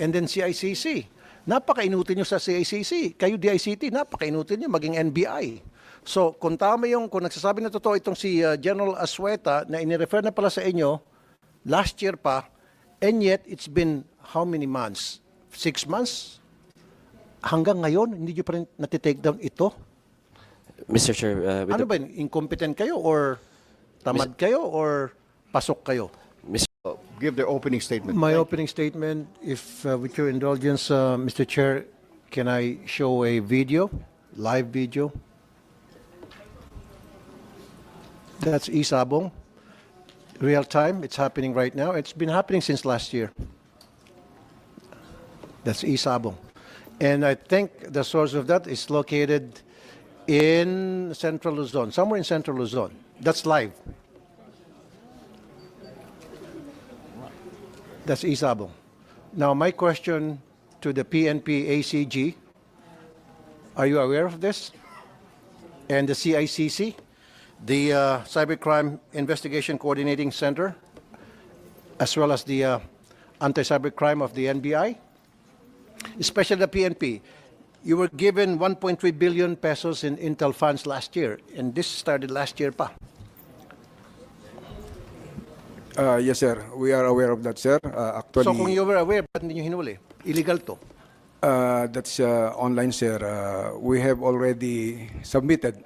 And then CICC. Napakainutin nyo sa CICC. Kayo DICT, napakainutin nyo maging NBI. So, kung nagsasabi na totoo itong si General Asueta na inirefer na pala sa inyo, last year pa, and yet it's been how many months? 6 months? Hanggang ngayon, hindi nyo pa rin natitake down ito? Mr. Chair, Ano ba, incompetent kayo or tamad kayo or pasok kayo? Give the opening statement. My opening statement, if with your indulgence, Mr. Chair, can I show a video, live video? That's Isabong. Real time, it's happening right now. It's been happening since last year. That's Isabong. And I think the source of that is located in Central Luzon, somewhere in Central Luzon. That's live. That's Isabong. Now, my question to the PNP ACG, are you aware of this? And the CICC, the Cybercrime Investigation Coordinating Center, as well as the anti-cybercrime of the NBI, especially the PNP. You were given 1.3 billion pesos in Intel funds last year, and this started last year pa. Yes, sir. We are aware of that, sir. Actually, So kung you were aware, ba't hindi nyo hinuli? Illegal to. that's online, sir. We have already submitted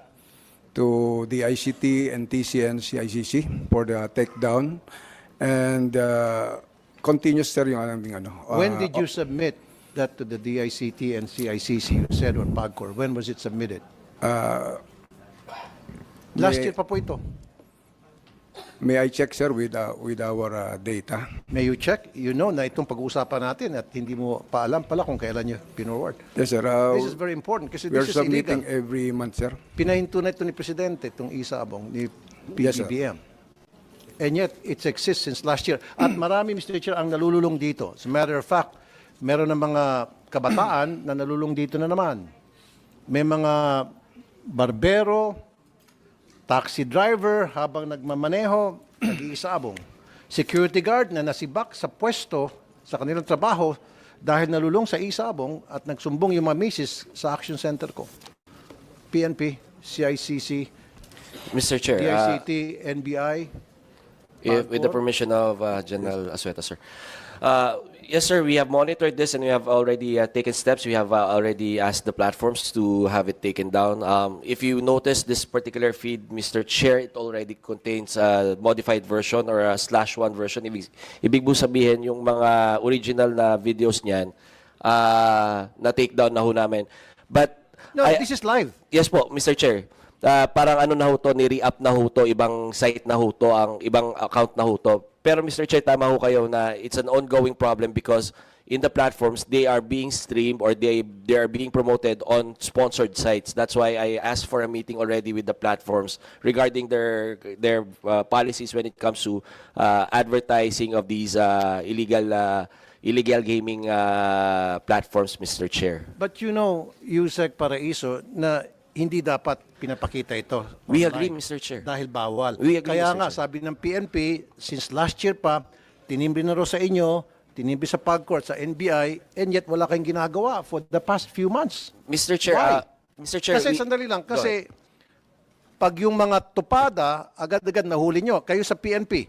to the ICT and TCN CICC for the takedown. And continuous, sir, yung aming ano. When did you submit that to the DICT and CICC, you said, or PAGCOR? When was it submitted? Last year pa po ito. May I check, sir, with our data? May you check? You know na itong pag-uusapan natin at hindi mo paalam pala kung kailan nyo pinorward. Yes, sir. This is very important kasi We are this is illegal. submitting every month, sir. Pinahinto na ito ni Presidente, itong Isabong, ni Yes, sir. PBBM. And yet, it exists since last year. At marami, Mr. Chair, ang nalululong dito. As a matter of fact, meron ng mga kabataan na nalulung dito na naman. May mga barbero, taxi driver habang nagmamaneho, nag-iisabong. Security guard na nasibak sa pwesto sa kanilang trabaho dahil nalulong sa isabong at nagsumbong yung mga misis sa action center ko. PNP, CICC, Mr. Chair, DICT, NBI. with the permission of General Asueta, sir. Yes, sir, we have monitored this and we have already taken steps. We have already asked the platforms to have it taken down. If you notice this particular feed, Mr. Chair, it already contains a modified version or a /1 version. Ibig po sabihin yung mga original na videos niyan na take down na ho namin. But No, this is live. Yes po, Mr. Chair. Parang ano na ho to, ni-re-up na ho to, ibang site na ho to, ang ibang account na ho to. Pero Mr. Chair, tama ho kayo na it's an ongoing problem because in the platforms, they are being streamed or they are being promoted on sponsored sites. That's why I asked for a meeting already with the platforms regarding their policies when it comes to advertising of these illegal gaming platforms, Mr. Chair. But you know, Yusek Paraiso, na hindi dapat pinapakita ito. We online agree, Mr. Chair. Dahil bawal. We agree, Kaya Mr. nga, Chair. sabi ng PNP, since last year pa, tinimbre na ro sa inyo, tinimbre sa PAGCOR, sa NBI, and yet wala kayong ginagawa for the past few months. Mr. Chair, Why? Mr. Chair, Kasi sandali lang, kasi pag yung mga tupada, agad-agad nahuli nyo. Kayo sa PNP,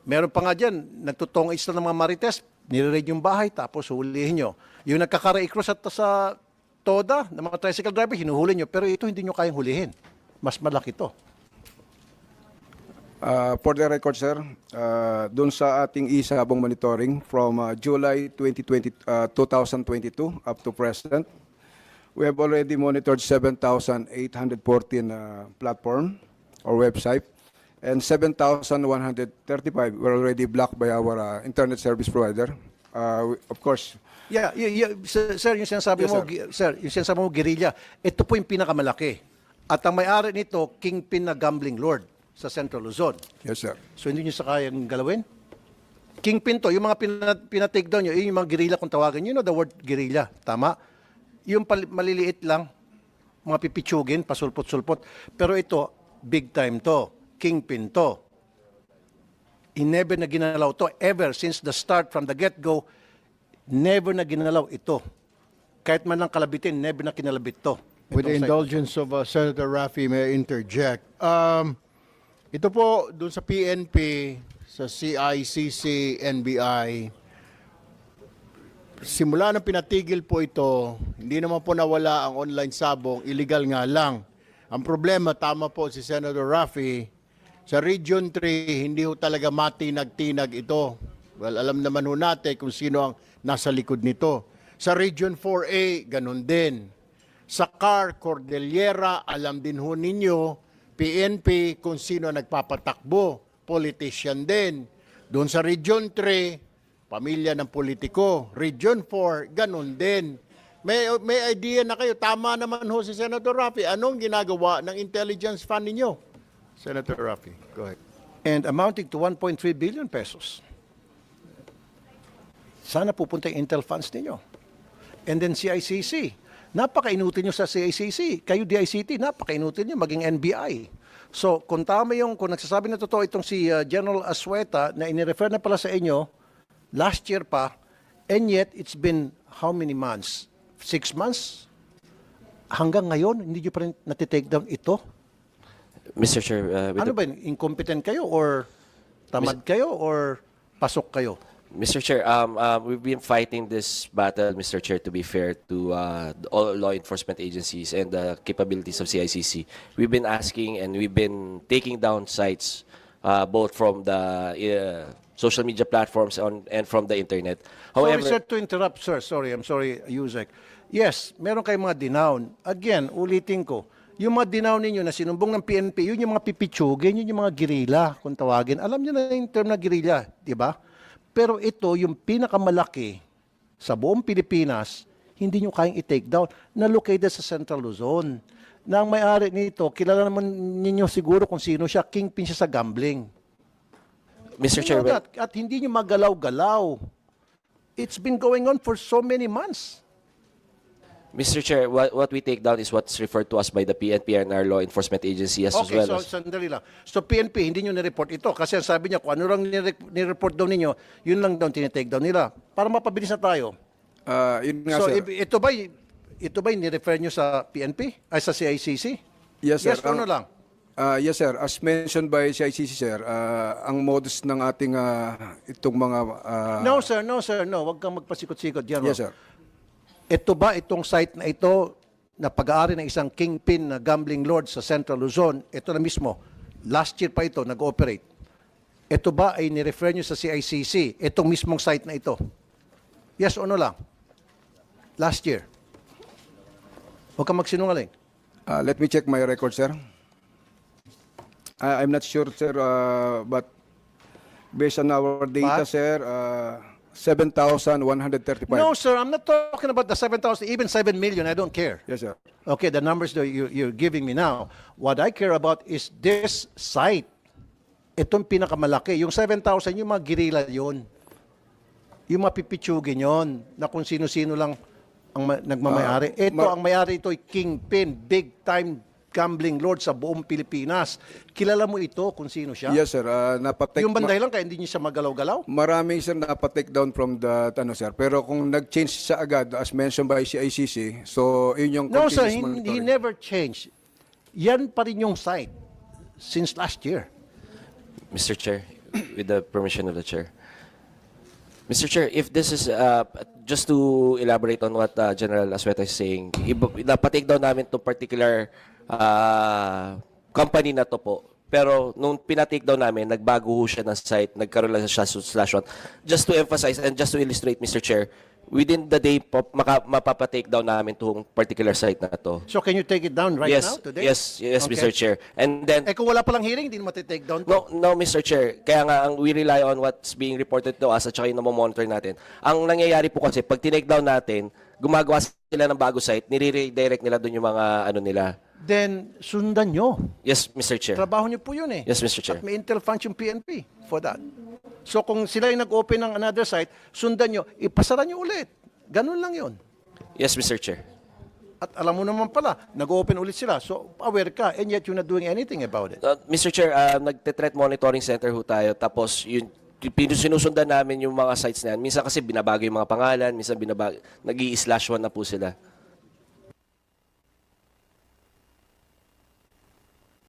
meron pa nga dyan, nagtutongits na ng mga marites, nire-raid yung bahay, tapos hulihin nyo. Yung nagkakaraikros at sa TODA, ng mga tricycle driver, hinuhuli nyo. Pero ito hindi nyo kayang hulihin. Mas malaki to. For the record, sir, doon sa ating isabong monitoring from July 2022 up to present, we have already monitored 7,814 platform or website, and 7,135 were already blocked by our internet service provider. Of course, Yeah, sir, yung sinasabi Yes, mo, sir, yung sinasabi mo, guerrilla, ito po yung pinakamalaki. At ang may-ari nito, kingpin na gambling lord sa Central Luzon. yes, sir. So hindi nyo sa kayang galawin? Kingpin to, yung mga pinatake down nyo, yung mga guerrilla kung tawagan. You know the word guerrilla, tama? Yung maliliit lang, mga pipitsugin, pasulpot-sulpot. Pero ito, big time to, kingpin to. Never na ginalaw to, ever since the start from the get-go, never na ginalaw ito. Kahit man lang kalabitin, never na kinalabit to. With the Itong site. indulgence of Senator Raffy, may I interject? Ito po, dun sa PNP, sa CICC, NBI, simula nang pinatigil po ito, hindi naman po nawala ang online sabong, illegal nga lang. Ang problema, tama po si Senator Raffy, sa Region 3, hindi ho talaga matinag-tinag ito. Well, alam naman ho natin kung sino ang nasa likod nito. Sa Region 4A, ganun din. Sa CAR, Cordillera, alam din ho ninyo, PNP, kung sino nagpapatakbo, politician din. Doon sa Region 3, pamilya ng politiko. Region 4, ganun din. May idea na kayo, tama naman ho si Senator Raffy. Anong ginagawa ng intelligence fund ninyo? Senator Raffy, go ahead. And amounting to 1.3 billion pesos. Sana pupunta yung Intel funds ninyo. And then CICC. Napakainutin nyo sa CICC. Kayo DICT, napakainutin nyo maging NBI. So, kung tama kung nagsasabi na totoo itong si General Asueta na inirefer na pala sa inyo, last year pa, and yet it's been how many months? 6 months? Hanggang ngayon, hindi nyo pa rin natitake down ito? Mr. Chair, with Ano the- ba yun? Incompetent kayo or tamad kayo or pasok kayo? Mr. Chair, we've been fighting this battle, Mr. Chair, to be fair to all law enforcement agencies and the capabilities of CICC. We've been asking and we've been taking down sites both from the social media platforms and from the internet. Sorry, sir, to interrupt, sir. Sorry, I'm sorry, Yusek. Yes, meron kayong mga dinown. Again, ulitin ko, yung mga dinown ninyo na sinumbong ng PNP, yun yung mga pipitsugin, yun yung mga guerrilla, kung tawagin. Alam niyo na yung term na guerrilla, di ba? Pero ito, yung pinakamalaki sa buong Pilipinas, hindi nyo kayang i-take down, na located sa Central Luzon. Na ang may-ari nito, kilala naman ninyo siguro kung sino siya, kingpin siya sa gambling. Mr. You Chair, know that, at hindi nyo magalaw-galaw. It's been going on for so many months. Mr. Chair, what we take down is what's referred to us by the PNP and our law enforcement agency as Okay, well so as... sandali lang. So PNP, hindi nyo nireport ito. Kasi ang sabi niya, kung ano lang nireport daw ninyo, yun lang daw tinitake down nila. Para mapabilis na tayo. Yun nga, So sir. ito ba nirefer nyo sa PNP? Ay sa CICC? Yes, sir. Yes o no lang? Yes, sir. As mentioned by CICC, sir, ang modus ng ating itong mga... No, sir. Huwag kang magpasikot-sikot dyan. Yes, sir. Ito ba itong site na ito na pag-aari ng isang kingpin na gambling lord sa Central Luzon, ito na mismo, last year pa ito nag-ooperate. Ito ba ay nirefer nyo sa CICC, itong mismong site na ito? Yes o no lang? Last year. Huwag kang magsinungaling. Let me check my record, sir. I'm not sure, sir, but based on our data, But? sir, 7,135. No, sir, I'm not talking about the 7,000, even 7 million, I don't care. Yes, sir. Okay, the numbers that you're giving me now. What I care about is this site. Itong pinakamalaki. Yung 7,000, yung mga guerrilla yun. Yung mapipitsugin yun, na kung sino-sino lang ang nagmamayari. Ito, ang mayari ito ay kingpin, big-time gambling lord sa buong Pilipinas. Kilala mo ito kung sino siya? Yes, sir. Napatake, Yung banday lang, kaya hindi niya siya magalaw-galaw? marami, sir, napatake down from the, sir. Pero kung nag-change siya agad, as mentioned by CICC, so yun yung No, sir, continuous he monitoring. never changed. Yan pa rin yung site since last year. Mr. Chair, with the permission of the Chair. Mr. Chair, if this is, just to elaborate on what General Asueta is saying, napatake down namin itong particular company na to po. Pero nung pinatake down namin, nagbago ho siya ng site, nagkaroon lang siya /1. Just to emphasize and just to illustrate, Mr. Chair, within the day po, mapapatake down namin itong particular site na to. So can you take it down right now, today? Yes, Okay. Mr. Chair. And then, Eh kung wala palang hearing, hindi naman take down to. No, Mr. Chair. Kaya nga, we rely on what's being reported to us at saka yung namomonitor natin. Ang nangyayari po kasi, pag tinake down natin, gumagawa sila ng bago site, nire-redirect nila doon yung mga ano nila. Then sundan nyo. Yes, Mr. Chair. Trabaho nyo po yun eh. Yes, Mr. Chair. At may intel funds yung PNP for that. So kung sila yung nag-open ng another site, sundan nyo, ipasara nyo ulit. Ganun lang yun. Yes, Mr. Chair. At alam mo naman pala, nag-open ulit sila. So aware ka, and yet you're not doing anything about it. Mr. Chair, nagte-threat monitoring center ho tayo. Tapos, yun, sinusundan namin yung mga sites na yan. Minsan kasi binabago yung mga pangalan, minsan nag-i-slash one na po sila.